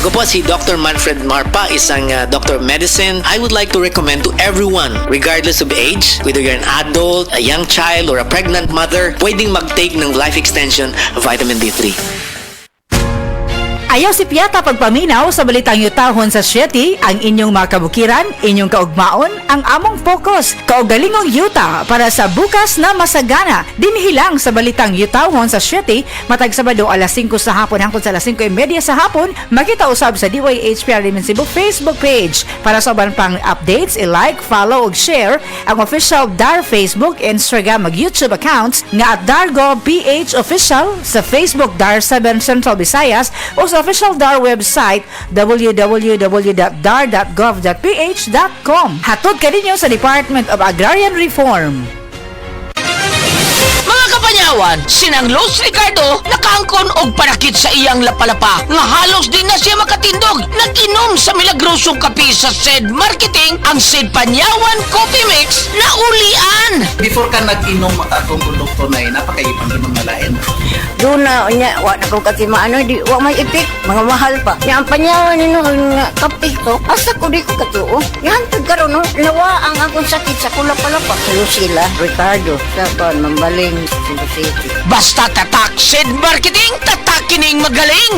Ako po si Dr. Manfred Marpa, isang Doctor of Medicine. I would like to recommend to everyone, regardless of age, whether you're an adult, a young child, or a pregnant mother, pwedeng mag-take ng life extension vitamin D3. Ayaw si Piata pagpaminaw sa balitang yutahon sa Sieti, ang inyong mga kabukiran, inyong kaugmaon, ang among focus, kaugalingong yuta para sa bukas na masagana. Dinhilang sa balitang yutahon sa Sieti, matag Sabado alas 5 sa hapon hangtod sa alas 5:30 sa hapon, makita usab sa DYHPR Limen Cebu Facebook page. Para sa uban pang updates, i-like, follow ug share ang official DAR Facebook, Instagram ug YouTube accounts nga @DarGovPH Official, sa Facebook DAR 7 Central Visayas o sa official DAR website www.dar.gov.ph.com. Hatod ka ninyo sa Department of Agrarian Reform. Mga kapanyawan, sinang Los Ricardo nakaangkon og panakit sa iyang lapalapa nga halos di na siya makatindog. Nag-inom sa milagrosong kape sa SED Marketing ang SED Panyawan Coffee Mix na ulian. Before ka nag-inom akong produkto na napakaibang inom na lain. Doon na, wala na ko kasi maano, wala may ipik, mga mahal pa. Yang panyawan nino, nga kapis ko, asa ko di ko katuo. Yantag ka ron, no? Nawa ang akong sakit sa kulap-palapa. Lucila, Ricardo, Saban, Mambaling, Cebu City. Basta tatak SED Marketing, tatak kining magaling.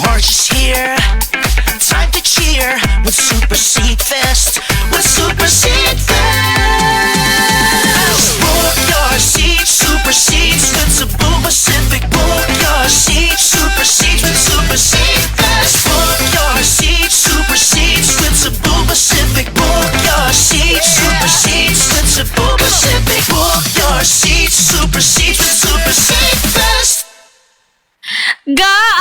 March is here, time to cheer with Super Seed Fest, with Super Seed Fest. Book your seats, Super Seeds with Cebu Pacific. Book your seats, Super Seeds with Super Seed Fest. Book your seats, Super Seeds with Cebu Pacific. Book your seats, Super Seeds with Cebu Pacific. Book your seats, Super Seeds with Super Seed Fest.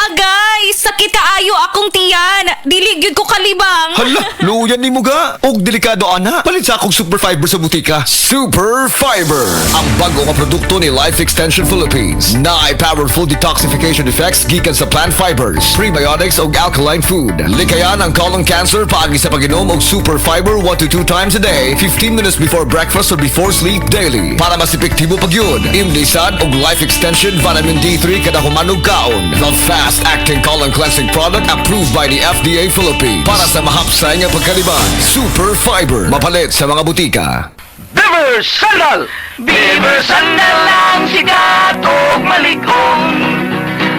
Agay! Sakit kaayo akong tiyan! Diligid ko kalibang! Hala, luyan ni mo ga. Og delikado ana. Palit sa akong Super Fiber sa butika. Super Fiber, ang bago nga produkto ni Life Extension Philippines. Na ay powerful detoxification effects gikan sa plant fibers, prebiotics og alkaline food. Likayan ang colon cancer paagi sa pag-inom og Super Fiber 1 to 2 times a day, 15 minutes before breakfast or before sleep daily. Para mas epektibo pagyud, imlisad og Life Extension Vitamin D3 kada humanog kaon. The fast-acting colon cleansing product approved by the FDA Philippines. Para sa mahapsay nga pagkaliban, Super Fiber, mapalit sa mga butika. Beaver Sandal! Beaver Sandal ang sikat og maligong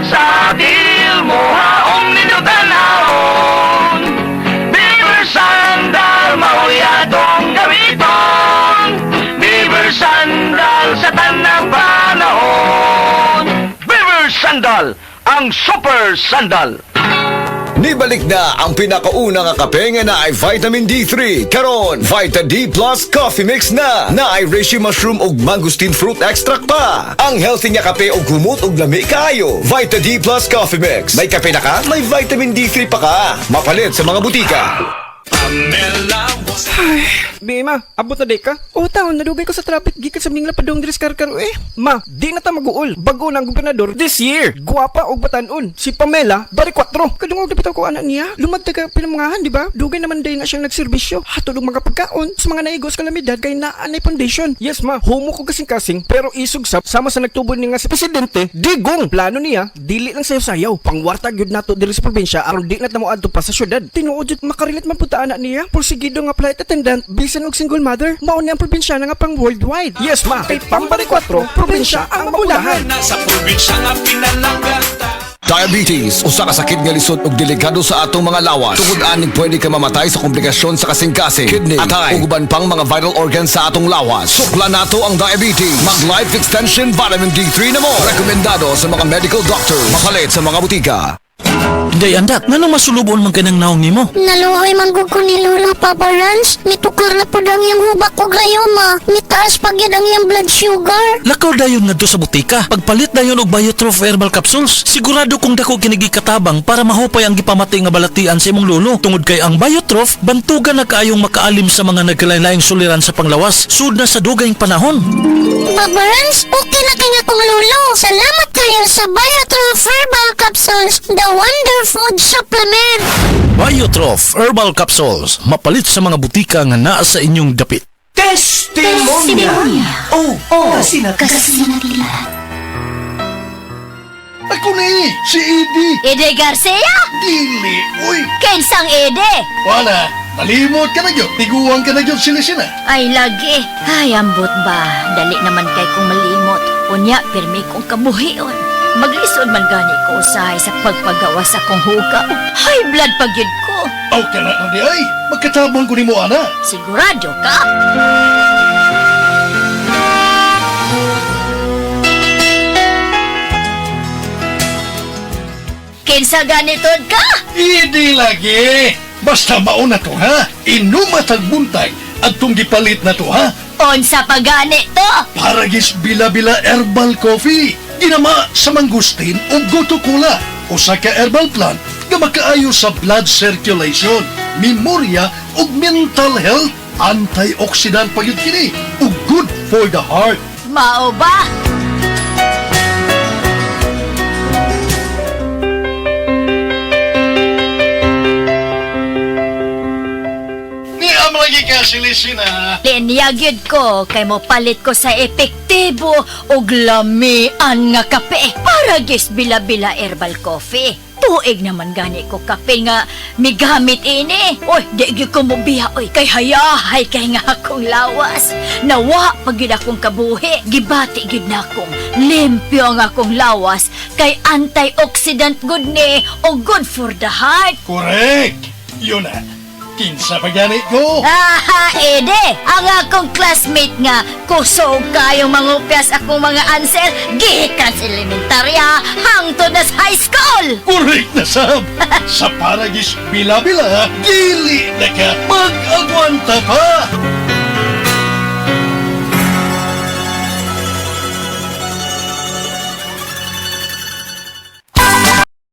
sa til mo haong ninutanahon. Beaver Sandal mauyadong gamiton. Beaver Sandal sa tanang panahon. Beaver Sandal, ang Super Sandal. Nibalik na ang pinakauna nga kape nga na ay vitamin D3. Karon, Vita D Plus Coffee Mix na ay reishi mushroom ug mangosteen fruit extract pa. Ang healthy nga kape og humot ug lami kaayo. Vita D Plus Coffee Mix. May kape na ka, may vitamin D3 pa ka. Mapalit sa mga butika. Ay, Bima, abot na day ka? O taon, nadugay ko sa traffic gikan sa mingla padong dres karkaro eh. Ma, di na ta mag-uol. Bago ng gobernador this year. Guwapa og batanon. Si Pamela, bari 4. Kadungog na bitaw ko anak niya. Lumagta ka pinamangahan, di ba? Dugay naman day na siyang nagserbisyo. Hatod og mga pagkaon sa mga naigos kalamidad kay naanay foundation. Yes ma, homo ko kasing-kasing pero isog sama sa nagtubo ni nga si presidente. Digong plano niya, dili lang sayaw-sayaw. Pangwarta gyud nato diri sa probinsya aron di na ta moadto pa sa syudad. Tinuod jud makarilit man punta anak niya. Porsigido nga flight attendant, bisan og single mother, mao ni ang probinsya na nga pang worldwide. Yes ma, kay pambari 4, probinsya ang mabulahan. Sa probinsya nga pinalangata. Diabetes, usa ka sakit nga lisod ug delikado sa atong mga lawas. Tungod aning pwede ka mamatay sa komplikasyon sa kasing-kasing, kidney, atay, ug uban pang mga vital organs sa atong lawas. Sukla nato ang diabetes. Mag Life Extension Vitamin D3 na mo. Rekomendado sa mga medical doctor. Mapalit sa mga butika. Day andak, nanong masulubon man kanang naong nimo? Naluoy man gud ko ni Lola Papa Rans. Mitukar na po ang iyang hubak ko gayoma. Mitaas pag yan ang iyang blood sugar. Lakaw dayon nga do sa butika. Pagpalit dayon og Biotrof Herbal Capsules. Sigurado kung dako kinigi katabang para mahupay ang gipamati nga balatian sa imong lolo. Tungod kay ang Biotrof, bantugan na kaayong makaalim sa mga nagkalain-laing suliran sa panglawas. Sud na sa dugayng panahon. Papa Rans, okay na kanya kong lolo. Salamat kayo sa Biotrof Herbal Capsules. The Wonder Food Supplement. Biotrof Herbal Capsules. Mapalit sa mga butika nga naa sa inyong dapit. Testimonya. Oh, kasi na. Ako ni, si Edi. Ede Garcia? Dili, uy. Kinsang Ede? Wala, nalimot ka na yun. Tiguan ka na yun sila. Ay, lagi. Ay, ambot ba? Dali naman kay kong malimot. Unya, pirmi kong kabuhion. Maglisod man gani ko usahay sa pagpagawa sa kong hugaw. High blood pagyud ko. Aw ka na di ay. Magkatabang ko ni mo, ana. Sigurado ka? Kinsa ganitod ka? Hindi lagi. Basta mauna to, ha? Inumatag buntag at tong gipalit na to, ha? Unsa pa gani to? Paragis bila-bila herbal coffee. Ginama sa mangustin o goto-cola. Usa ka herbal plant nga makaayo sa blood circulation, memorya ug mental health. Antioxidant pa yun kini ug good for the heart. Mao ba? Niam lagi ka silisina. Linyagyod ko kay mo palit ko sa epektibo ug lamian nga kape para gis bila-bila herbal coffee. Tuig naman gani ko kape nga migamit ini. Oy, di gyud ko mobiya oy kay hayahay kay nga akong lawas. Nawa pagid akong kabuhi, gibati gid na akong limpyo ang akong lawas kay antioxidant good ni o good for the heart. Correct. Yun na. Kinsa pa ganit ko? Aha, Ede! Ang akong classmate nga, kusog kayong mangupyas akong mga answer, gikan sa elementarya, hangtod na sa high school! Correct na, Sam. Sa paragis bila-bila, dili na ka mag-agwanta pa.